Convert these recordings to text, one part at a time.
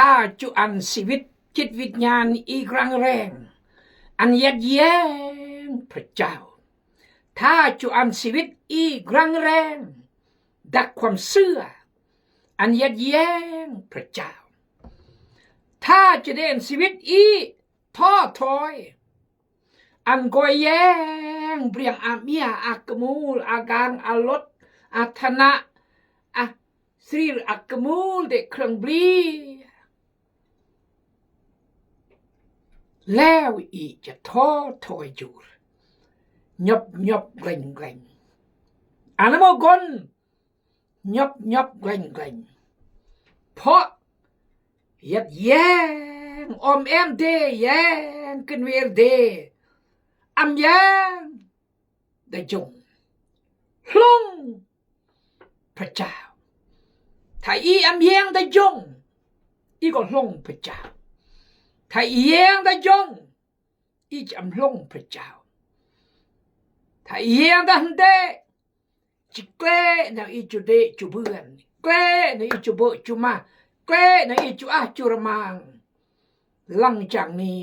ถ้าจุอันชีวิตจิตวิญญาณอีกรังแรงอันยัดแย้งพระเจ้าถ้าจุอันชีวิตอีกรังแรงดักความเชื่ออันยัดแย้งพระเจ้าถ้าจะเดินชีวิตอีท้อถอยอันก่อยแย้งเปลี่ยงอาเมียอากมูลอาการอาลดอาธนะอาสรีอากมูลเด็กเครื่องบลีแล้วอีจะท้อถอยอยู่ยบเกร็งอันนั้นมกนยบเกร็งเพราะยัดแย้งอมแอมเดแย้งกันเวรเดอำแย้งได้จงลงพระเจ้าถ้าอีอำแย้งได้จงอีก็ลงพระเจ้าถ้าอีแย้งได้จงอีจะอำลงพระเจ้าถ้าอีแย้งได้เดจิเกลนะอีจุเดจุเบือนเกลนะอีจุเบจุมาเกลนะอีจุอาจุระมังหลังจากนี้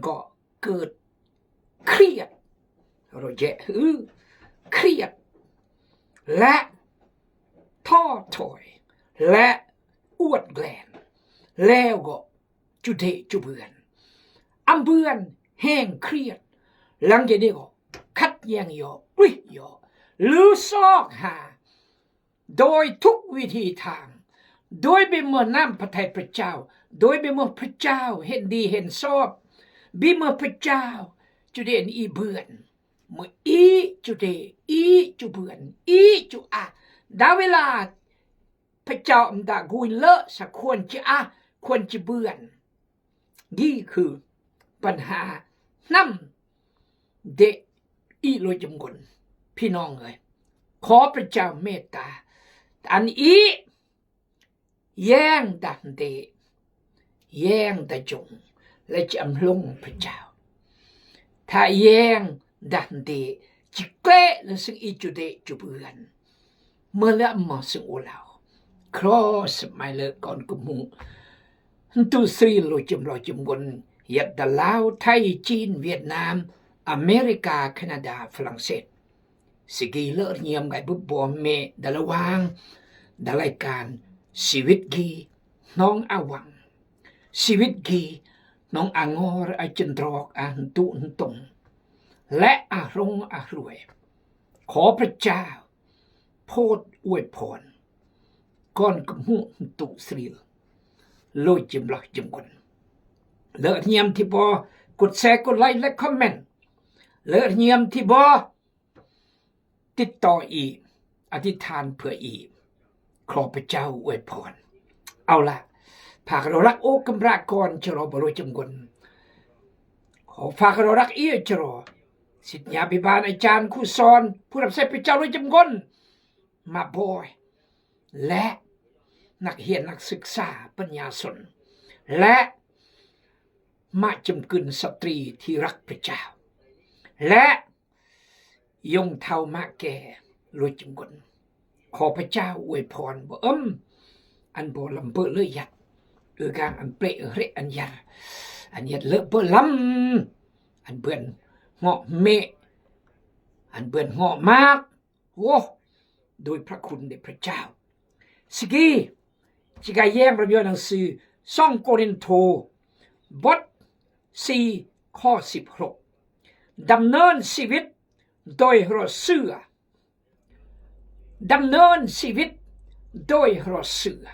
ก็เกิดเครียดเราแย่เครียดและท้อถอยและอวดแกลนแล้วก็จุเดจุเบือนอำเบือนแห้งเครียดหลังจากนี้ก็คัดแย้งยอปริยอหรือซอกหาโดยทุกวิธีทางโดยเป็นเมื่อน้ำพระทัยพระเจ้าโดยเป็นเมื่อพระเจ้าเห็นดีเห็นชอบบิเมื่อพระเจ้าจุเดนอีเบือนเมื่ออีจุเดอีจุเบือนอีจุอาดาเวลาพระเจ้าดากุยเลอะสักควรจะอาควรจะเบือนนี่คือปัญหานำเดอีโลจำกนพี่น้องเลยขอพระเจ้าเมตตาอันอีแย่งดันเดแย่งตะจงและจะอำลงพระเจ้าถ้าแย่งดันเดจิเกะและซึ่งอีจุเดจุเบือนเมื่อละมาซึ่งอุลาวครอสไม่เลิกก่อนกุมุตุสรีโลจำลอยจำกนยัดดลาวไทยจีนเวียดนามอเมริกาแคนาดาฝรั่งเศสสกีเลิศเงียมไก่บุบบอมเมดละวางดลายการชีวิตกีน้องอาวังชีวิตกีน้องอางอรอาจันตรอกอาหตุนตงและอารงอารวยขอพระเจ้าโพดอวยพรก่อนกมุตุสรีโลยจิมลักจิมคนเลิศเงียมที่บอกดแชร์กดไลค์และคอมเมนต์เลิศเงียมที่บอติดต่ออีกอธิษฐานเพื่ออีกขอพระเจ้าอวยพรเอาละฝากเรารักโอกำรากรจะรอบรวยจำกนขอฝากเรารักเอี้ยจะรอสิทธิาบิบาลอาจารย์ครูสอนผู้รับใช้พระเจ้ารวยจำกนมาบอยและนักเรียนนักศึกษาปัญญาชนและมาจำกึนสตรีที่รักพระเจ้าและยงเท่ามาแก่รวยจำกนขอพระเจ้าอวยพรบ่อันบ่ลำเบอเลยยัดกลางอันเปรเรอันยาอันยัดเลอะเบอลำอันเบื่อนเหาะเมอันเบื่อนเหาะมากโว้โดยพระคุณเดชพระเจ้าสกีจิกาแย้งระเบียบหนังสือ2 โครินธ์บท 4 ข้อ 16ดำเนินชีวิตโดยรอเสือดำเนินชีวิตโดยรอเสือ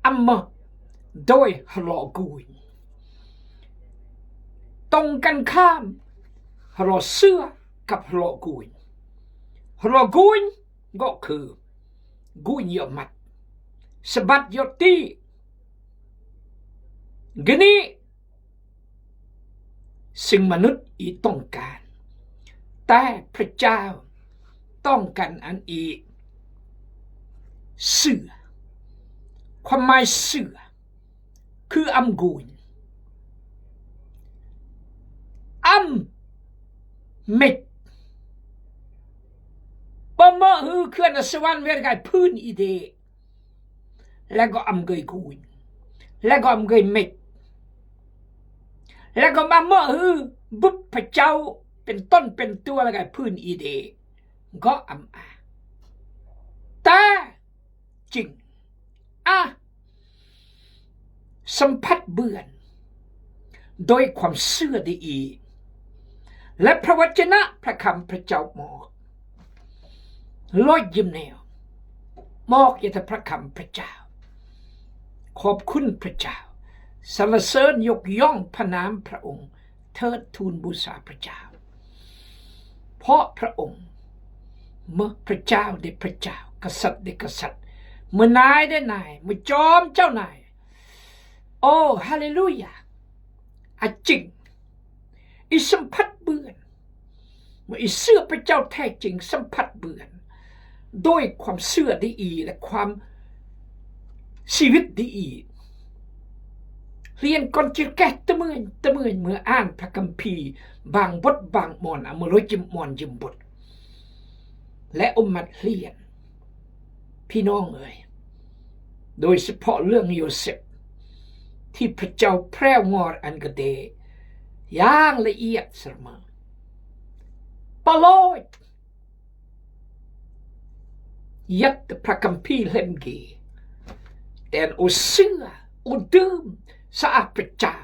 อัมมาโดยรอกุยตรงกันข้ามรอเสือกับรอกุยก็คือกุยยมัดสบัดยตีกนี้สิ่งมนุษย์อีต้องการแต่พระเจ้าต้องการอันอีเสือความหมายเสือคืออำกุยเม็ดปะเมื่อฮือเคลื่อนสวรรค์เวรกายพื้นอีเด แล้วก็อำเกยกูนแล้วก็อำเกยเมกแล้วก็มาเมื่อบุพพระเจ้าเป็นต้นเป็นตัวแล้วก็พื้นอีเดก็อำอาแต่จริงสัมผัสเบื่อนโดยความเชื่อดีและพระวจนะพระคำพระเจ้าหมอกลอยยิ้มแนวมอกยาพระคำพระเจ้าขอบคุณพระเจ้าสรรเสริญยกย่องพระนามพระองค์เทิดทูลบูชาพระเจ้าเพราะพระองค์เมื่อพระเจ้าได้พระเจ้ากษัตริย์ได้กษัตริย์เมื่อนายได้นายเมื่อจอมเจ้านายโอ้ฮาเลลูยาจริงอีสัมผัสเบื่อนเมื่ออีเชื่อพระเจ้าแท้จริงสัมผัสเบื่อนด้วยความเชื่อดีและความชีวิตดีเรียนก่อนจะแก่ตะเมื่ออ่านพระคัมภีร์บางบทบางมอนเมื่อร้อยจิมมอนจิมบทและมัดเรียนพี่น้องเอ๋ยโดยเฉพาะเรื่องโยเซฟที่พระเจ้าแพร่งอดอันกระเดอย่างละเอียดเสมอปลอยยัดพระคัมภีร์เล่มกีแต่โอเชื่อโอดื่มสะอาดพระเจ้า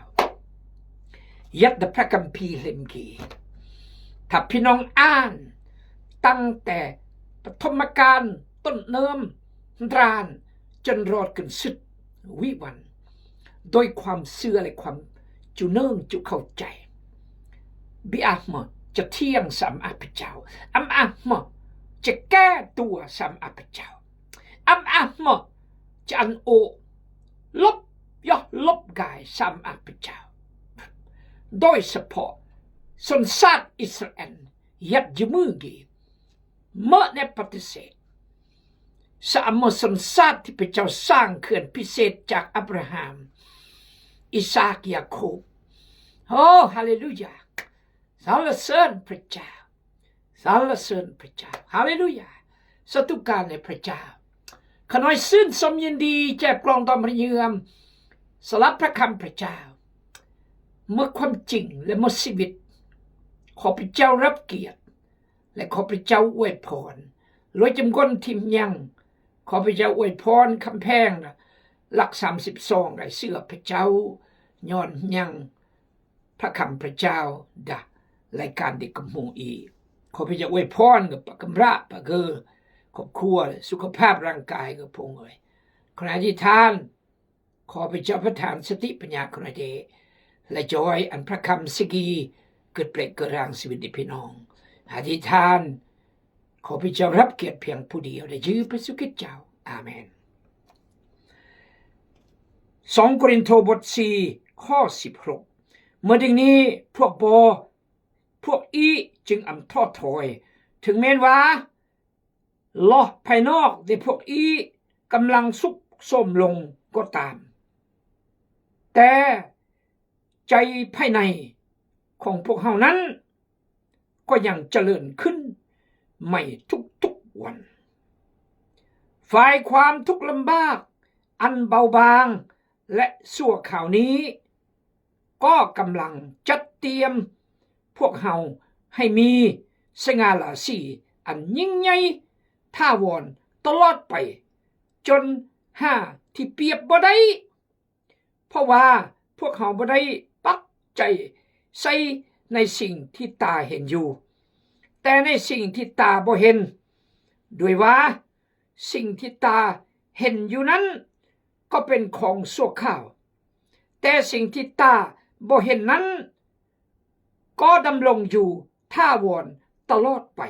ยัดพระคัมภีร์เล่มกีถ้าพี่น้องอ่านตั้งแต่ปฐมกาลต้นเนิ่มรานจนรอดกันสุดวิวันโดยความเชื่อและความจุเนื่องจุเข้าใจบิอาหมจะเที่ยงสามอาพระเจ้าอาหมจะแก้ตัวสามอาพระเจ้าอาหมจะอันโอลบย่อลบกายสามอาพระเจ้าโดยเฉพาะชนชาติอิสราเอลยัดยมือกีเมื่อในปฏิเสธสามชนชาติที่พระเจ้าสร้างเขื่อนพิเศษจากอับราฮัมอิสาคยาโคบโอ้ฮาเลลูยาสรรเสริญพระเจ้าสรรเสริญพระเจ้าฮาเลลูยาสตุการในพระเจ้าขน้อยซื่นสมยินดีแจกกลองตอมพระเยือมสลับพระคำพระเจ้าเมื่อความจริงและเมื่อชีวิตขอพระเจ้ารับเกียรติและขอพระเจ้าอวยพรรวยจำก้นทิมยังขอพระเจ้าอวยพรคำแพงหลัก32ได้เสื้อพระเจ้าย้อนยังพระคำพระเจ้ารายการเด็กกำมงอีขอพระเจ้าอวยพรกับปกำระปะเกอครอบครัวสุขภาพร่างกายกับพงเลยขณะที่ท่านขอพระเจ้าประทานสติปัญญาคนเดและจอยอันพระคำสกีเกิดเปล่งเกิดร่างชีวิตพี่น้องอธิษฐานขอพระเจ้ารับเกียรติเพียงผู้เดียวได้ยือพระสุขิตเจ้าอาเมน2 โครินธ์บท 4 ข้อ 16เมื่อดังนี้พวกอีจึงท้อถอยถึงแม้ว่าล้อภายนอกได้พวกอีกำลังซุกซมลงก็ตามแต่ใจภายในของพวกเฮานั้นก็ยังเจริญขึ้นไม่ทุกๆวันฝ่ายความทุกข์ลำบากอันเบาบางและชั่วข่าวนี้ก็กำลังจัดเตรียมพวกเฮาให้มีสง่าราศีอันยิ่งใหญ่ท่าวรตลอดไปจนที่เปรียบบ่ได้เพราะว่าพวกเฮาบ่ได้ปักใจใส่ในสิ่งที่ตาเห็นอยู่แต่ในสิ่งที่ตาบ่เห็นด้วยว่าสิ่งที่ตาเห็นอยู่นั้นก็เป็นของชั่วคราวแต่สิ่งที่ตาบ่เห็นนั้นก็ดำรงอยู่ท่าวรตลอดไป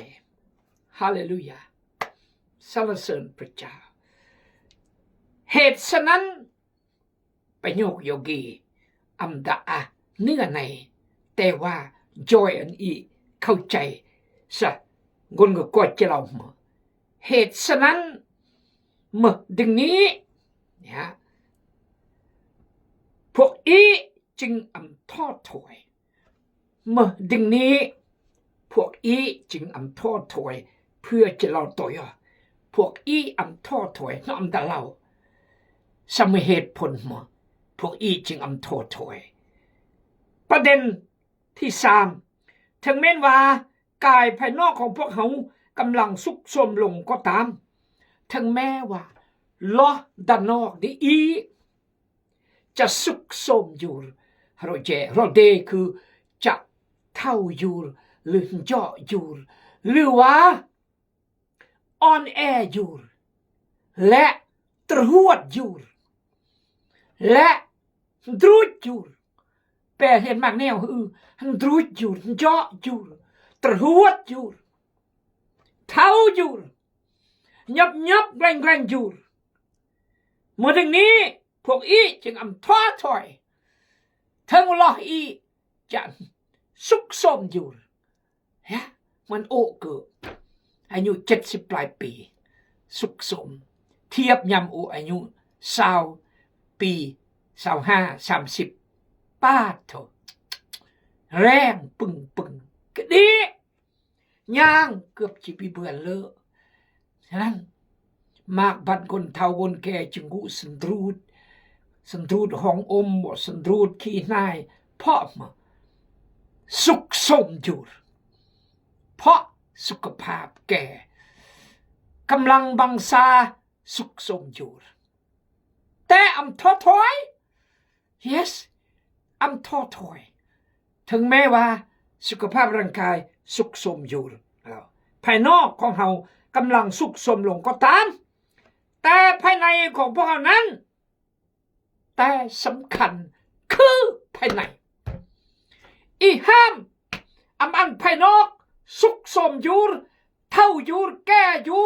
ฮาเลลูยาสรรเสริญพระเจ้าเหตุฉะนั้นประโยคโยกีอัมดาเนื้อในแต่ว่าจอยอันอีเข้าใจซะงนก็จะเราเหตุฉะนั้นเมื่อดึงนี้พวกอีจึงท้อถอยเมื่อดึงนี้พวกอีจึงท้อถอยเพื่อจะเราต่อยพวกอีท้อถอยน้อมตาเรา สมเหตุผลหมดพวกอีจึงอำโทษถอยประเด็นที่3ถึงแม้ว่ากายภายนอกของพวกเขากำลังสุกสมลงก็ตามถึงแม้ว่าล้อด้านนอกนี้อีจะสุกสมอยู่เราเดคือจะเท่าอยู่หรือเจาะอยู่หรือว่าอ่อนแออยู่และตรวจอยู่และดรูดอยู่แปลเห็นมากแนวดรูดอยู่เจาะอยู่ตรวจอยู่เท่าอยู่ยับแรงอยู่เมื่อถึงนี้พวกอีจึงท้อถอยทั้งล้ออีจะสุกสมอยู่มันโอเกิดอายุ70 ปลายปีสุกสมเทียบยำโออายุ20 ปี25 30ป้าเถอะแรงปึงก็ดีย่างเกือบจะปีเบื่อเลอะฉะนั้นมากบัดคนเท่าคนแก่จึงกุสันตรูดห้องอมบ่สันตรูดขี้นายเพราะมาสุกสมอยู่เพราะสุขภาพแก่กำลังบังซาสุกสมอยู่แต่ท้อถอย yes ท้อถอยถึงแม้ว่าสุขภาพร่างกายสุกสมอยู่ภายนอกของเรากำลังสุกสมลงก็ตามแต่ภายในของพวกเรานั้นแต่สำคัญคือภายในอีห้ามอันภายนอกสุกสมอยู่เท่าอยู่แก่อยู่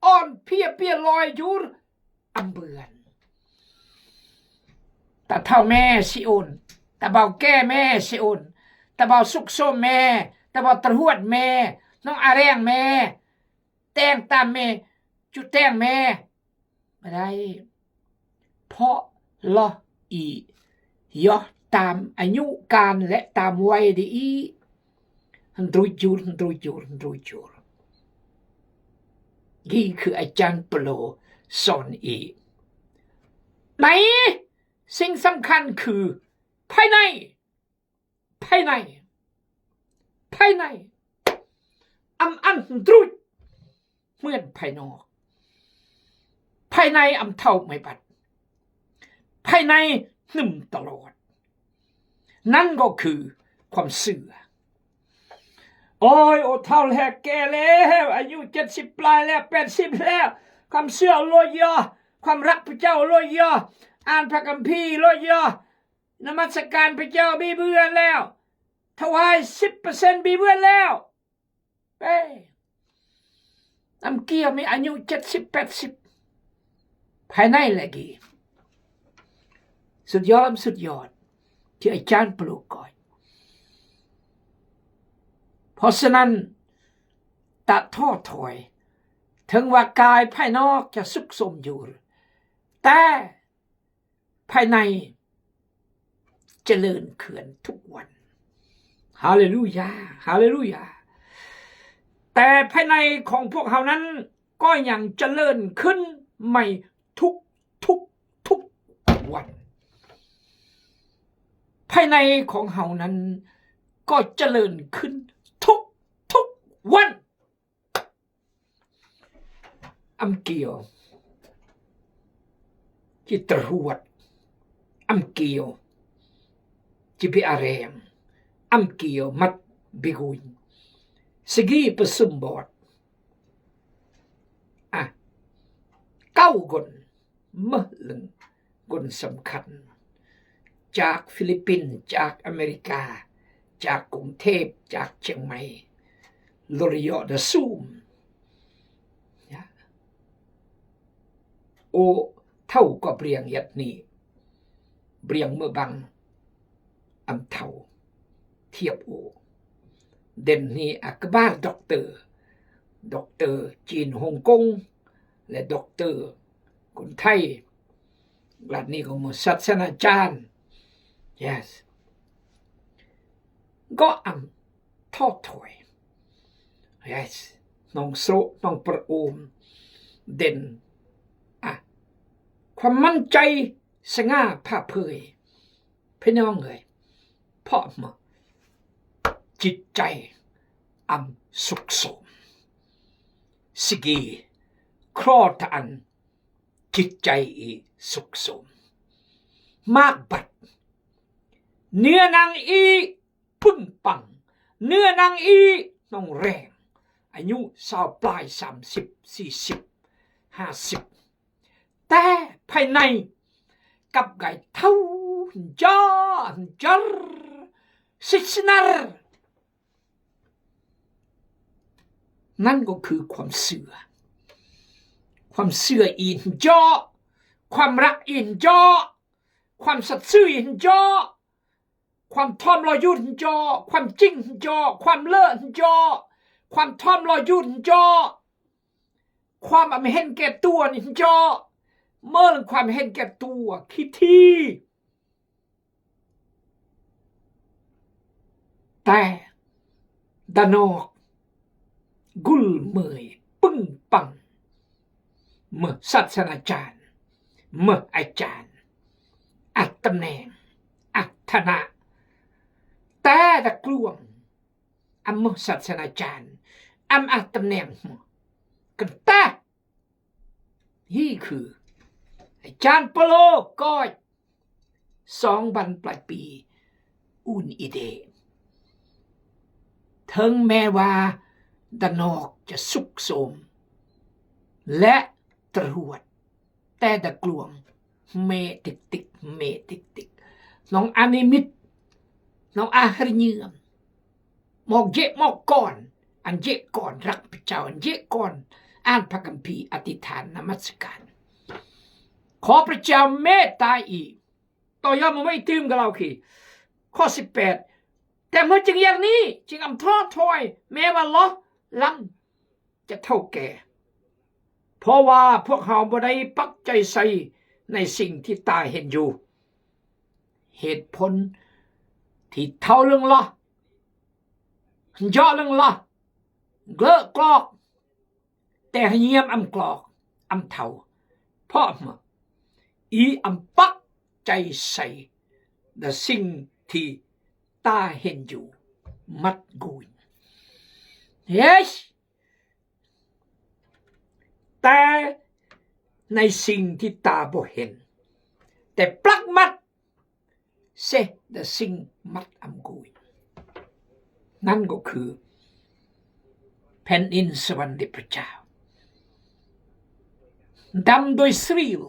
อ่อนเพียลอยอยู่เบื่อแต่เท่าแม่สิโอนแต่เบาแก้แม่สิโอนแต่เบาสุกสมแม่แต่เบาตรวจแม่น้องอาแรงแม่แต่งตามแม่จุดแต่งแม่ไม่ได้เพราะละอีย่อตามอายุการและตามวัยดีหันรู้จูนี่คืออาจารย์เปโลสอนอีไหนสิ่งสำคัญคือภายในอันรู้เหมือนภายนอกภายในเท่าไม่บัดภายในหนึ่มตลอดนั่นก็คือความเสื่อโอ้เท่าแล้วแก่แล้วอายุ70 ปลายแล้ว80แล้วความเสื่อลอยย่อความรักพระเจ้าลอยย่ออ่านพระคัมภีร์ลอยย่อนมัสการพระเจ้าบีเบื่อแล้วถวาย 10% บีเบื่อแล้วเกี่ยวมีอายุ70-80ภายในแหละกี่สุดยอดที่อาจารย์ปลูกก่อนเพราะฉะนั้นตัดท้อถอยถึงว่ากายภายนอกจะสุขสมอยู่แต่ภายในเจริญเขื่อนทุกวันฮาเลลูยาแต่ภายในของพวกเขานั้นก็ยังเจริญขึ้นใหม่ทุกวันภายในของเขานั้นก็เจริญขึ้นทุกวันเกี่ยวที่ตรวจเกี่ยวที่ไปอาแรงเกี่ยวมัดบิกุยsegi pesembot 9 คนมะลึงคนสำคัญจากฟิลิปปินส์จากอเมริกาจากกรุงเทพจากเชียงใหม่ลอริโอดซูมโอเท่ากับเรียงยัดนี้เรียงเมื่อบังเท่าเทียบโอเด่นนี้กบาลด็อกเตอร์จีนฮ่องกงและด็อกเตอร์คนไทยหลัดนี้ก็มาศาสนาจารย์ yes ก็ท้อถอย yes น้องโซน้องประโอมเด่นค ความมั่นใจสง่าผ่าเผยพี่น้องเอ๋ยเพราะมาจิตใจอันสุขสมสิกีครอทอันจิตใจสุขสมมากบัดเนื้อนางอีพึ่งปังเนื้อนางอีน้องแรงอายุสาวปลาย30 40 50แต่ภายในกับไก่เท่าจ้าจรสิสนารนั่นก็คือความเสื่ออินจอความรักอินจอความสัตย์ซื่ออินจอความทอมรอยุนจอความจริงจอความเลิศจอความทอมรอยุนจอความไม่เห็นแก่ตัวนินจอเมื่อความเห็นแก่ตัวคิดที่แต่ดานอกกุลเมยปึ้งปังเมื่อศาสนาจารย์เมื่ออาจารย์อัตตำแหน่งอัตนะแต่ตะกลวงเมื่อศาสนาจารย์อัตตำแหน่งกันแต่นี่คืออาจารย์เปโลก็2 วันปลายปีอุ่นอีเดถึงแม้ว่าดานอกจะสุกโสมและตรวจแต่ตะกลวงเมติกน้องอานิมิตน้องอาหริเยือมมอกเยะมอกก่อนอันเยะก่อนรักพระเจ้าอันเยะก่อนอ่านพระคัมภีร์อธิษฐานนมัสการขอพระเจ้าเมตตาอีกต่อยอดมาไม่ตื่มกับเราคือข้อ18แต่เมื่อจึงอย่างนี้จึงท้อถอยแม้ว่าล้อลังจะเท่าแก่เพราะว่าพวกเขาบ่ได้ปักใจใส่ในสิ่งที่ตาเห็นอยู่เหตุผลที่เท่าเรื่องล้อย่อเรื่องล้อเกลอกลอกแต่เงียบกลอกเท่าเพราะมาปักใจใส่ในสิ่งที่ตาเห็นอยู่มัดกุยyes แต่ในสิ่งที่ตาบ่เห็นแต่ปลักมัดเสดสิ่งมัดกุยนั่นก็คือแผ่นดินสวรรค์พระเจ้าดำโดยสรีล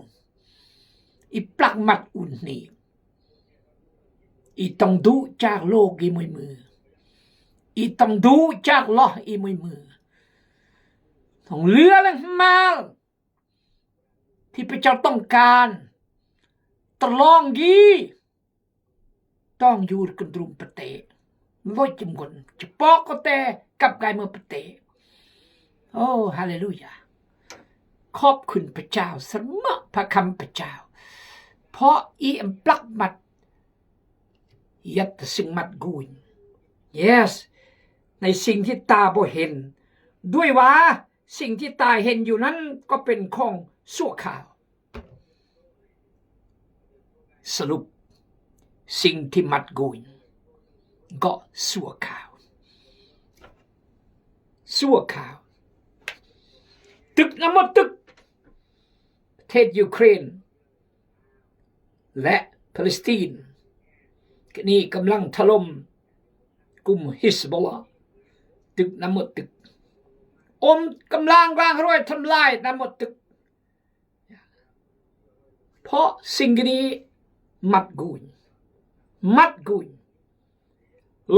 ปลักมัดอุ่นนี่ต้องดูจากโลกมือต้องดูจากล้อมือต้องเลือแรงมาที่พระเจ้าต้องการตลองต้องอยู่กันตรุมปเตลอยจิมคนจะปอกก็แต่กับกายมือปเตโอ้ฮาเลลูยาขอบคุณพระเจ้าเสมอพระคำพระเจ้าเพราะปลักมัดยัดสิ่งมัดกุย yes ในสิ่งที่ตาบ่เห็นด้วยว่าสิ่งที่ตาเห็นอยู่นั้นก็เป็นของชั่วคราวสรุปสิ่งที่มัดกุยก็ชั่วคราวตึกน้ำมันตึกประเทศยูเครนและปาเลสไตน์นี่กำลังถล่มกลุ่มฮิซบอลลาห์ตึกน้ำมันตึกกำลังร่างรอยทำลายน้ำมันตึกเพราะสิ่งนี้มัดกุย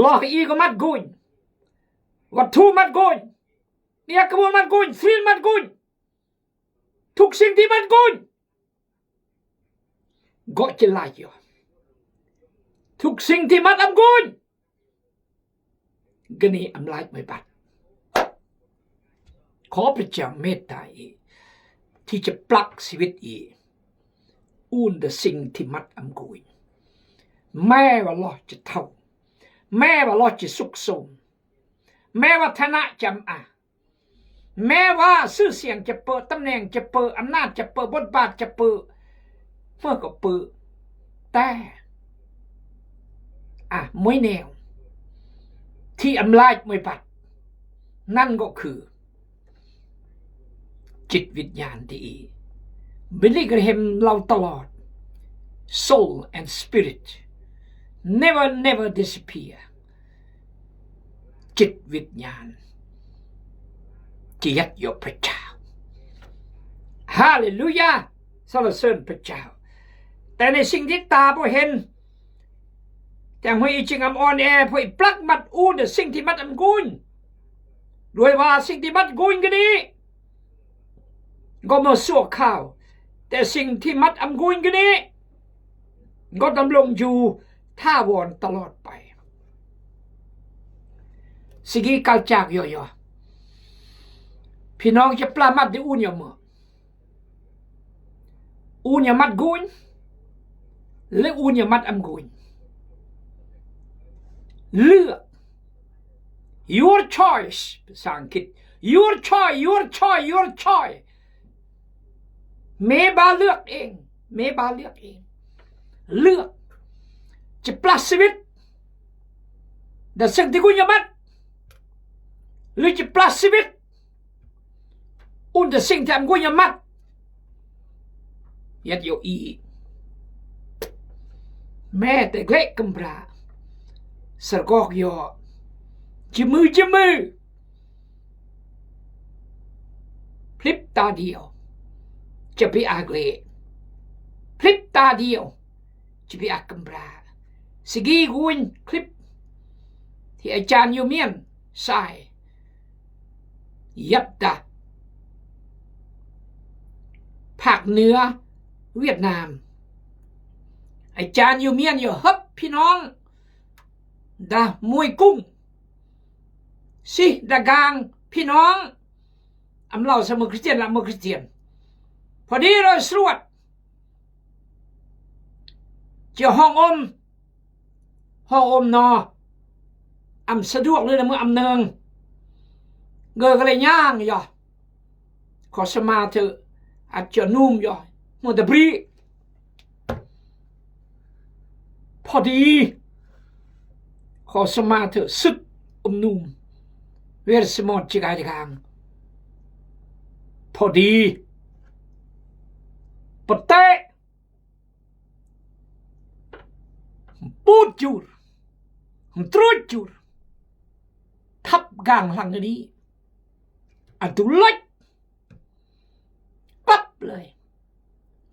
ลอกก็มัดกุยวัตถุมัดกุยเนี่ยกระบวนมัดกุยฟิลมัดกุยทุกสิ่งที่มัดกุยก็จะไล่อยู่ทุกสิ่งที่มัดกุยก็นี่ไล่ไม่บัดขอพระเจ้าเมตตาที่จะปลักชีวิตอุ่นแต่สิ่งที่มัดกุยแม้ว่าเราจะเท่าแม้ว่าเราจะสุขสมแม้ว่าฐานะจำแม้ว่าชื่อเสียงจะเปิดตำแหน่งจะเปิดอำนาจจะเปิดบทบาทจะเปิด เมื่อก็ปื้อแต่มวยแนวที่อำลายมวยปัดนั่นก็คือจิตวิญญาณที่บิลลี่กรแฮมเล่าตลอด soul and spirit never disappear จิตวิญญาณที่ยัดยกพระเจ้าฮาเลลูยาสรรเสริญพระเจ้าแต่ในสิ่งที่ตาบ่เห็นแต่หัวอีจิงอำอ่อนแอพออีปลักมัดอูนสิ่งที่มัดอำกุนด้วยว่าสิ่งที่มัดกุนก็ดีก็มาสั่วข้าวแต่สิ่งที่มัดอำกุนก็ดีก็ดำรงอยู่ท่าวรตลอดไปสิ่งที่กาจากย่อๆพี่น้องจะปลามัดได้อูนอย่างมั้งอูนอย่ามัดกุนและอูนอย่ามัดอำกุนเลือก your choice ภาษาอังกฤษ your choice เมบาเลือกเองเลือกจะปลัดชีวิตแต่สิ่งที่คุณอย่ามัดหรือจะปลัดชีวิตอุ่นแต่สิ่งที่คุณอย่ามัดยัดโยอีแม่แต่เล็กกำพร้าสะกอกยอจมือพลิบตาเดียวจะไปอาเกลพลิบตาเดียวจะไปอากำพร้าสกีกุนคลิปที่อาจารย์ยูเมียนใส่ยับตาภาคเหนือเวียดนามอาจารย์ยูเมียนอยู่ฮับพี่น้องดามวยกุ้งสิดากางพี่น้องอำเล่าสมคริสเตียนละมคริสเตียนพอดีเราสรวดเจ้าห้องอมนออำสะดวกเลยนะเมื่ออำเนืองเกอก็เลยย่างย่อขอสมาเถอะอาจจะนุ่มย่อมันตะบรีพอดีขอสมาเถอะสุดนุ่มเวรสมอดจิกายกางพอดีปะเตะปูดจูรตรูดจูรทับกลางหลังนี้อันตุเล็กปั๊บเลย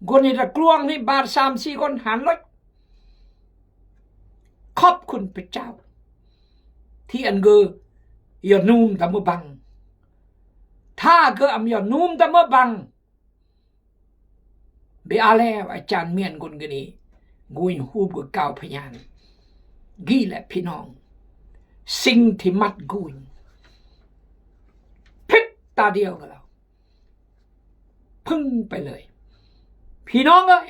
คนนี้ตะกลวงนี่บาท3-4 คนหันเล็กขอบคุณพระเจ้าที่อันเกอยอนุ่มตะมบังถ้าเกออยอนุ่มตะมบังเบียแล้วอาจารย์เมียนคนนี้กุยฮูบกับเก่าพยานกี่แหละพี่น้องสิ่งที่มัดกุยพิษตาเดียวกับเราพึ่งไปเลยพี่น้องเอ้ย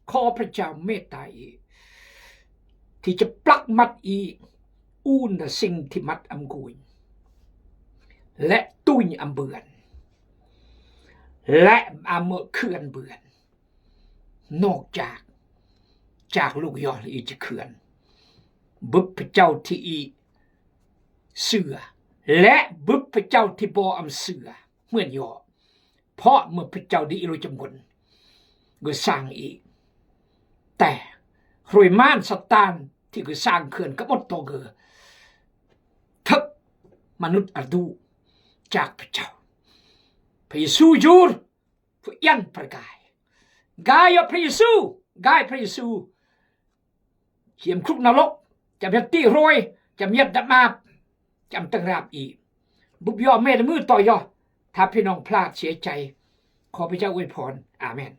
ขอพระเจ้าเมตตาอีกที่จะปลักมัดอีอูนสิ่งที่มัดอำกุยและตุ้ยอำเบือนและอำเมอเขื่อนเบือนนอกจากลูกยอดอีจะเขื่อนบุพพเจ้าที่อีเสือและบุพพเจ้าที่บ่อำเสือเหมือนยอเพราะเมื่อพระเจ้าได้อิโรจมนก็สร้างอีกแต่รวยม่านสตานที่ก็สร้างเขื่อนก็หมดตัวเกอทับมนุษย์อดูจากพระเจ้าพระเยซูจูรผู้ยันประกายกายพระเยซูเขียมครุกนรกจำยัดตีรวยจำยัดดับมาจำตั้งราบอีกบุบยอแม่มือต่อยอถ้าพี่น้องพลาดเสียใจขอพระเจ้าอวยพรอาเมน